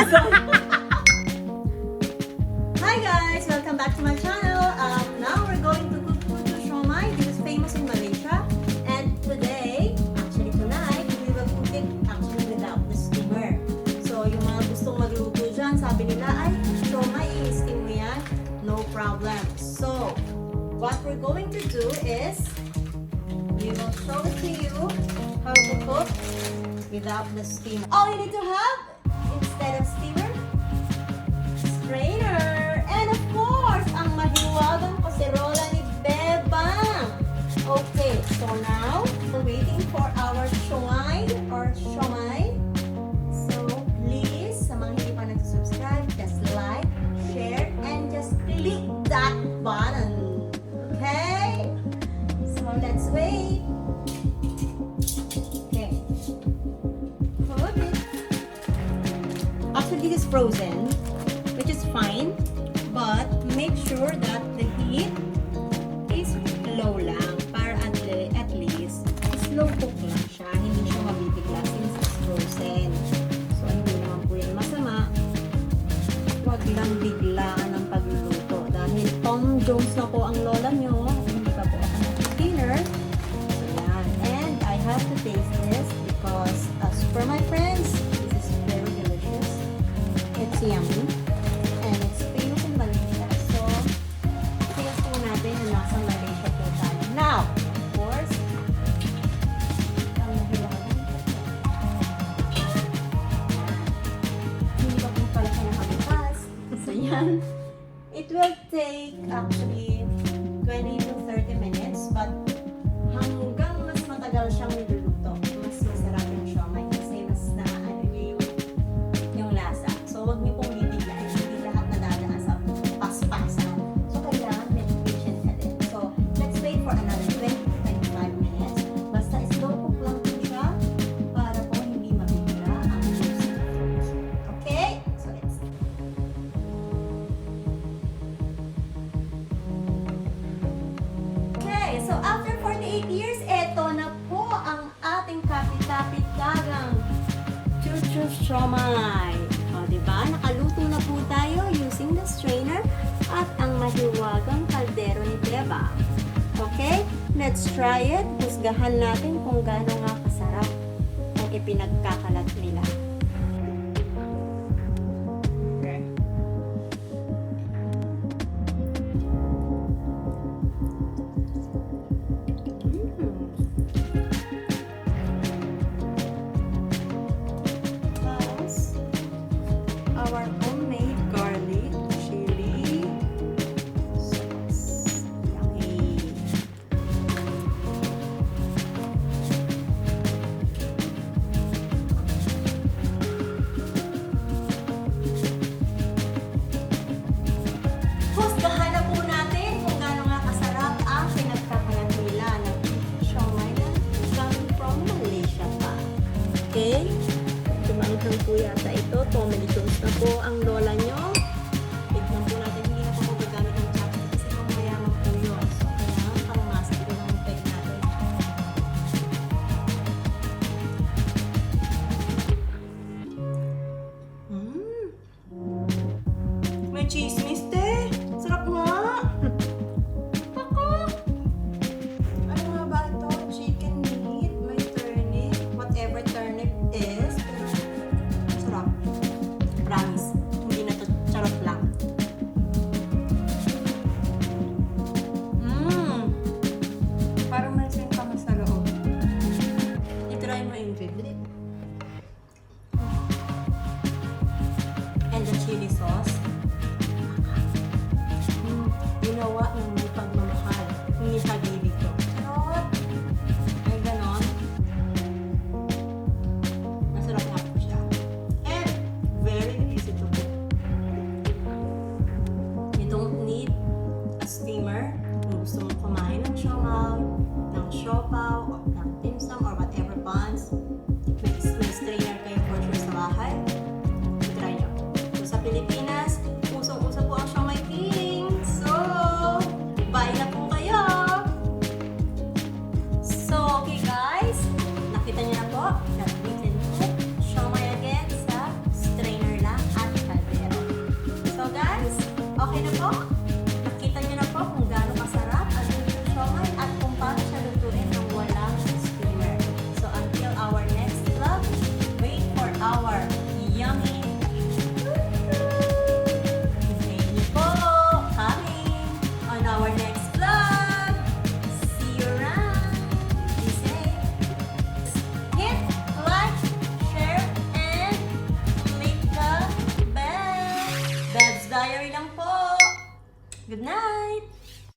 Hi guys! Welcome back to my channel. Now we're going to cook putu siomai. This is famous in Malaysia. And today, actually tonight, we will cook it actually without the steamer. So yung mga gustong magluto dyan, sabi nila, ay, siomai, i-steam mo yan. No problem. So, what we're going to do is, we will show it to you how to cook without the steamer. All you need to have, instead of steamer, strainer. And of course, ang mahiwagang kaserola ni Bebz. Okay, so now, we're waiting for our siomai or siomai. So, please, sa mga hindi pa nag-subscribe, just like, share, and just click that button. Okay? So, let's wait. Okay. Put it. Actually, this is frozen, which is fine, but make sure that the heat is low lang para at least slow cook lang siya, hindi siya mabibigla since it's frozen. So, hindi naman po yan masama. Huwag lang biglaan ang pagluluto dahil Tom Jones na po ang lola nyo, hindi pa po ako nag-dinner. So, yan. And I have to taste this because as per my friends, this is very delicious. It's yummy. And it's famous in Malaysia. So, taste po natin na nasa Malaysia po tayo. Now, of course, ang nahiwagan. Hindi pa po pala siya nakabukas. So, yan. It will take actually 20 to 30 minutes, but hanggang mas matagal siyang niluluto, mas masarap yung siomai kasi mas na ano niyo yung lasa. So, wag niyo pong bibiglayin. Hindi lahat nadadaan sa paspasan. So, kailangan may patient ka din. So, let's wait for another 20 to 25 minutes. Basta slow cook lang po siya para po hindi mabigla ang juicy. Okay? So, let's see. Okay, so after 48 years, eto na po ang ating kapit-kapit dagang putu siomai. O, diba? Nakaluto na po tayo using the strainer at ang mahiwagang kaldero ni Bebz. Okay? Let's try it. Husgahan natin kung gaano nga kasarap ang ipinagkakalat nila. Okay. Plus, our homemade garlic chili sauce. Yummy. Husgahan na po natin kung gaano nga kasarap ang pinagkakalat nila ng siomai na coming from Malaysia pa. Okay? Tumanghang po yata ito. Tommy Jones na po ang lola nyo. Tignan po natin, hindi na po ako gagamit ng chopstick kasi kung mayaman po yun. So, kailangan pangmasik ko ng peg natin. May chismis, te. Sarap nga. Ako. Ano nga ba ito? Chicken meat, may turnip, whatever turnip is. Sarap. Okay na po? Nakita niyo na po kung gaano kasarap ang siomai at kung paano siya lutuin ng walang steamer. So until our next vlog, wait for our yummy